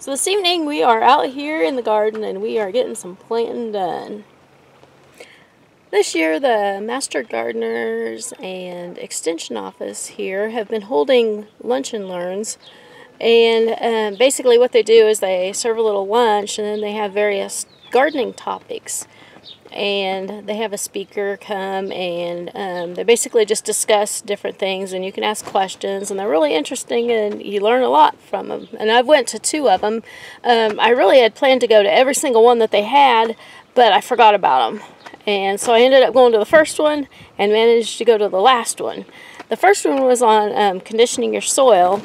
So this evening we are out here in the garden and we are getting some planting done. This year the Master Gardeners and Extension Office here have been holding lunch and learns, and basically what they do is they serve a little lunch and then they have various gardening topics. And they have a speaker come and they basically just discuss different things, and you can ask questions, and they're really interesting and you learn a lot from them. And I went to 2 of them. I really had planned to go to every single one that they had, but I forgot about them. And so I ended up going to the first one and managed to go to the last one. The first one was on conditioning your soil,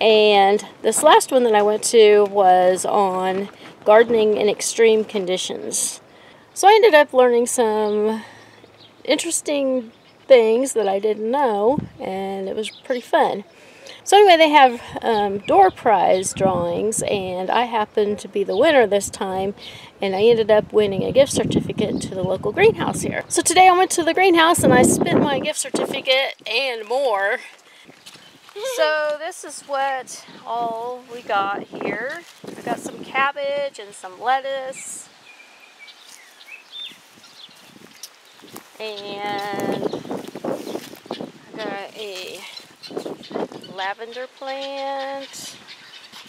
and this last one that I went to was on gardening in extreme conditions. So I ended up learning some interesting things that I didn't know, and it was pretty fun. So anyway, they have door prize drawings, and I happened to be the winner this time, and I ended up winning a gift certificate to the local greenhouse here. So today I went to the greenhouse and I spent my gift certificate and more. So this is what all we got here. I got some cabbage and some lettuce. And I got a lavender plant,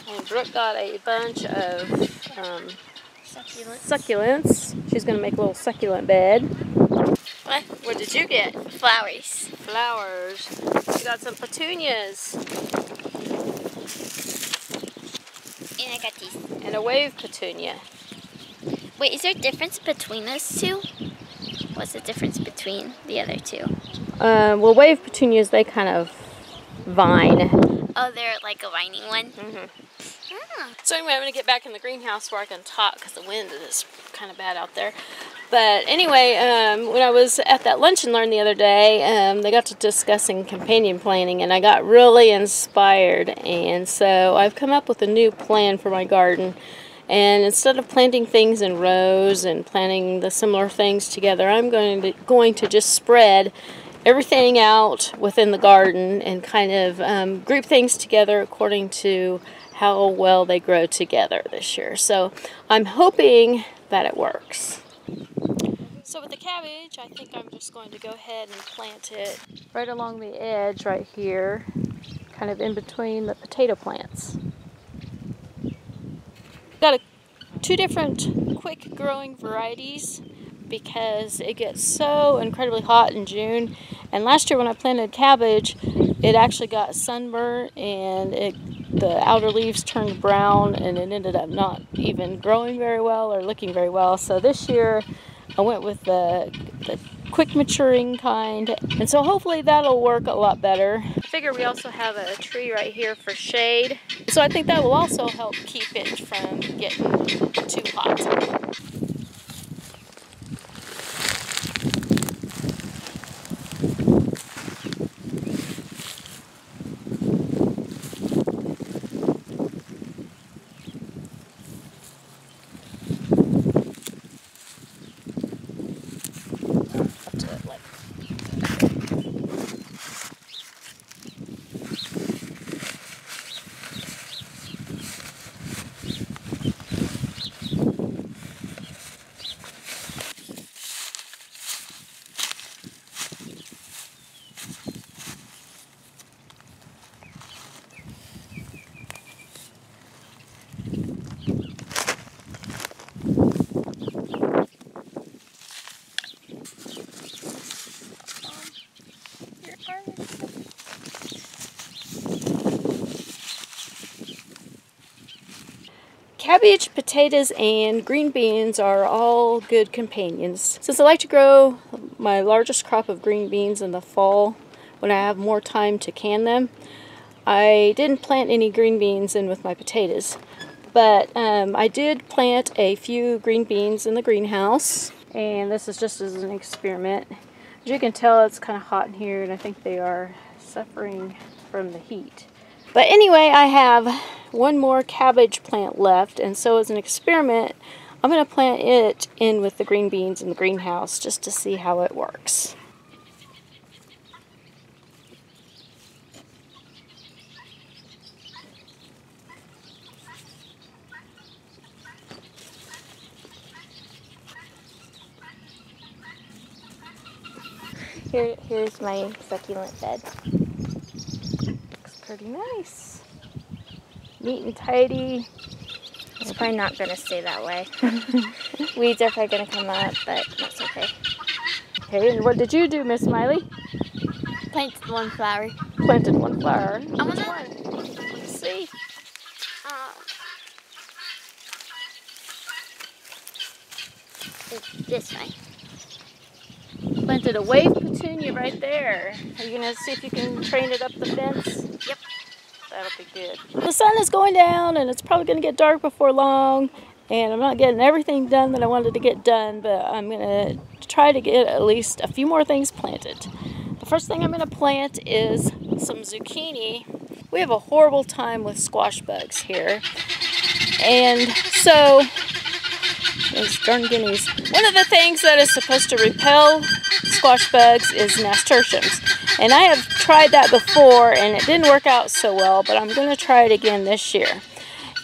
and Brooke got a bunch of succulents. She's going to make a little succulent bed. What did you get? Flowers. Flowers. She got some petunias. And I got these. And a wave petunia. Wait, is there a difference between those two? What's the difference between the other two? Well, wave petunias, they kind of vine. Oh, they're like a vining one? Mm-hmm. Oh. So anyway, I'm going to get back in the greenhouse where I can talk because the wind is kind of bad out there. But anyway, when I was at that lunch and learn the other day, they got to discussing companion planting, and I got really inspired. And so I've come up with a new plan for my garden. And instead of planting things in rows and planting the similar things together, I'm going to just spread everything out within the garden and kind of group things together according to how well they grow together this year. So I'm hoping that it works. So with the cabbage, I think I'm just going to go ahead and plant it right along the edge right here, kind of in between the potato plants. Got 2 different quick growing varieties because it gets so incredibly hot in June. And last year when I planted cabbage, it actually got sunburnt and the outer leaves turned brown, and it ended up not even growing very well or looking very well. So this year I went with the quick maturing kind, and so hopefully that'll work a lot better. I figure we also have a tree right here for shade, so I think that will also help keep it from getting too hot. Cabbage, potatoes, and green beans are all good companions. Since I like to grow my largest crop of green beans in the fall when I have more time to can them, I didn't plant any green beans in with my potatoes. But I did plant a few green beans in the greenhouse, and this is just as an experiment. As you can tell, it's kind of hot in here, and I think they are suffering from the heat. But anyway, I have one more cabbage plant left, and so as an experiment, I'm going to plant it in with the green beans in the greenhouse just to see how it works. Here's my succulent bed. Looks pretty nice. Neat and tidy. It's probably not going to stay that way. Weeds are probably going to come up, but that's okay. Okay, and what did you do, Miss Miley? Planted one flower. Planted one flower. I want Which one? Let's see. It's this one. Planted a wave petunia right there. Are you gonna see if you can train it up the fence? Yep. That'll be good. The sun is going down and it's probably gonna get dark before long, and I'm not getting everything done that I wanted to get done, but I'm gonna try to get at least a few more things planted. The first thing I'm gonna plant is some zucchini. We have a horrible time with squash bugs here, and so those darn guineas. One of the things that is supposed to repel squash bugs is nasturtiums. And I have tried that before and it didn't work out so well, but I'm going to try it again this year.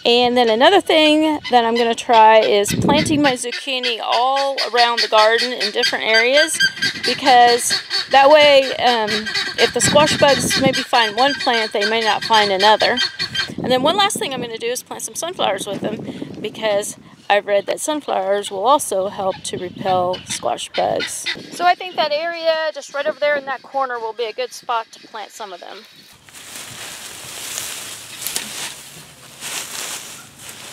And then another thing that I'm going to try is planting my zucchini all around the garden in different areas, because that way if the squash bugs maybe find one plant, they may not find another. And then one last thing I'm going to do is plant some sunflowers with them, because I've read that sunflowers will also help to repel squash bugs. So I think that area just right over there in that corner will be a good spot to plant some of them.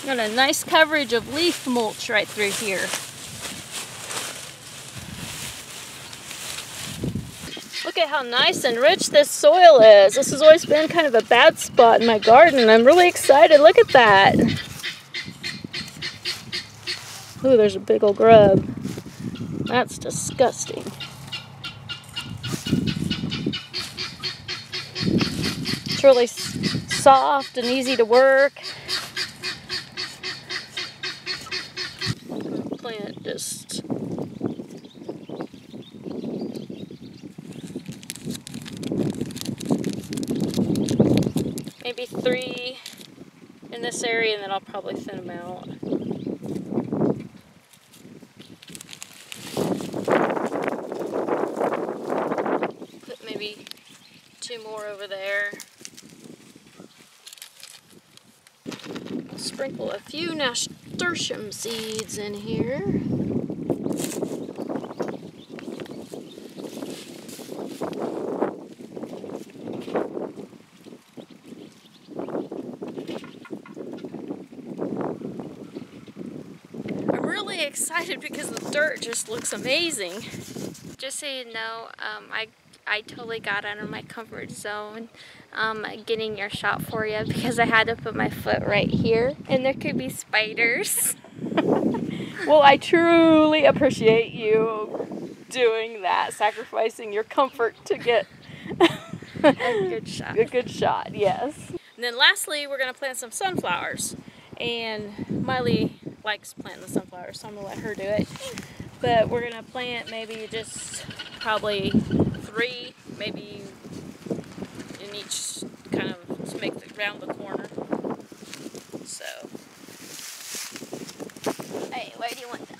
Got a nice coverage of leaf mulch right through here. Look at how nice and rich this soil is. This has always been kind of a bad spot in my garden. I'm really excited. Look at that. Ooh, there's a big old grub. That's disgusting. It's really soft and easy to work. I'm gonna plant just maybe 3 in this area, and then I'll probably thin them out. Maybe 2 more over there. Sprinkle a few nasturtium seeds in here. I'm really excited because the dirt just looks amazing. Just so you know, I totally got out of my comfort zone getting your shot for you, because I had to put my foot right here and there could be spiders. Well, I truly appreciate you doing that, sacrificing your comfort to get a good shot. A good shot, yes. And then lastly, we're going to plant some sunflowers. And Miley likes planting the sunflowers, so I'm going to let her do it. But we're going to plant maybe just probably 3, maybe in each kind of to make the round the corner. So, Hey, where do you want them?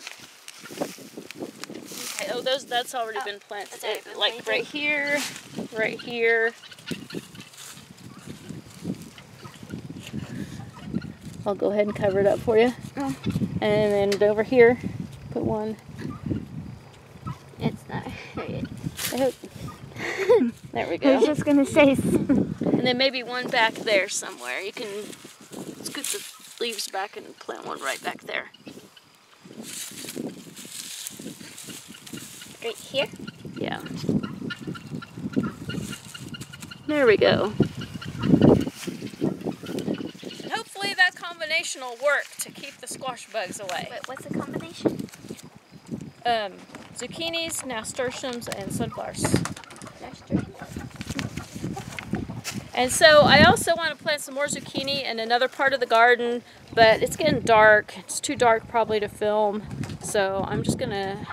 okay, oh, that's already been planted. Already been Like planted? right here. I'll go ahead and cover it up for you. Oh. And then over here, put one. It's not. There we I go. was just gonna say. And then maybe one back there somewhere. You can scoot the leaves back and plant one right back there. Right here? Yeah. There we go. And hopefully that combination will work to keep the squash bugs away. Wait, what's the combination? Zucchinis, nasturtiums, and sunflowers. And so I also want to plant some more zucchini in another part of the garden, but it's getting dark. It's too dark probably to film. So I'm just gonna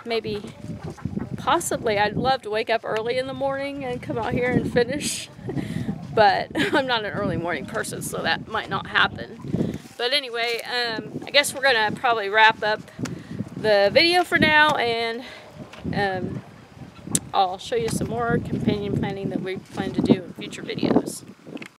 possibly, I'd love to wake up early in the morning and come out here and finish. But I'm not an early morning person, so that might not happen. But anyway, I guess we're gonna probably wrap up the video for now, and I'll show you some more companion planting that we plan to do in future